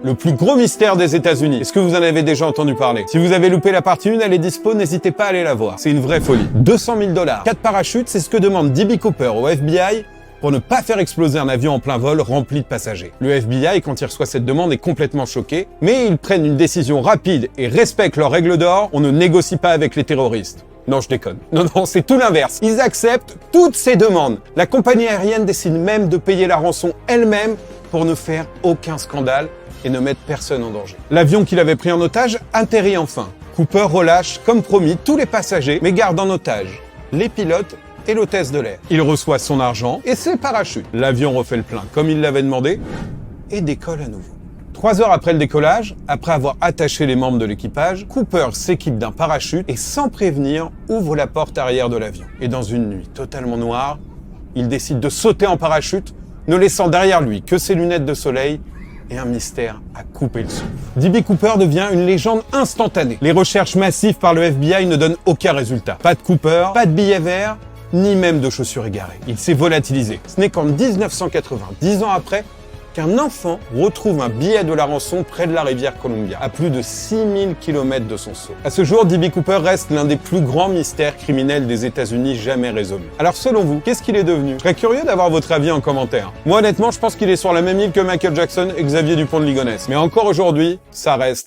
Le plus gros mystère des États-Unis. Est-ce que vous en avez déjà entendu parler? Si vous avez loupé la partie 1, elle est dispo, n'hésitez pas à aller la voir. C'est une vraie folie. 200 000 $, 4 parachutes, c'est ce que demande D.B. Cooper au FBI pour ne pas faire exploser un avion en plein vol rempli de passagers. Le FBI, quand il reçoit cette demande, est complètement choqué, mais ils prennent une décision rapide et respectent leurs règles d'or. On ne négocie pas avec les terroristes. Non, je déconne. Non, c'est tout l'inverse. Ils acceptent toutes ces demandes. La compagnie aérienne décide même de payer la rançon elle-même pour ne faire aucun scandale et ne mettre personne en danger. L'avion qu'il avait pris en otage atterrit enfin. Cooper relâche, comme promis, tous les passagers, mais garde en otage les pilotes et l'hôtesse de l'air. Il reçoit son argent et ses parachutes. L'avion refait le plein, comme il l'avait demandé, et décolle à nouveau. 3 heures après le décollage, après avoir attaché les membres de l'équipage, Cooper s'équipe d'un parachute et, sans prévenir, ouvre la porte arrière de l'avion. Et dans une nuit totalement noire, il décide de sauter en parachute, ne laissant derrière lui que ses lunettes de soleil et un mystère à couper le souffle. D.B. Cooper devient une légende instantanée. Les recherches massives par le FBI ne donnent aucun résultat. Pas de Cooper, pas de billets verts, ni même de chaussures égarées. Il s'est volatilisé. Ce n'est qu'en 1980, 10 ans après, qu'un enfant retrouve un billet de la rançon près de la rivière Columbia, à plus de 6000 km de son sceau. À ce jour, D.B. Cooper reste l'un des plus grands mystères criminels des États-Unis jamais résolus. Alors selon vous, qu'est-ce qu'il est devenu? Je serais curieux d'avoir votre avis en commentaire. Moi honnêtement, je pense qu'il est sur la même île que Michael Jackson et Xavier Dupont de Ligonnès. Mais encore aujourd'hui, ça reste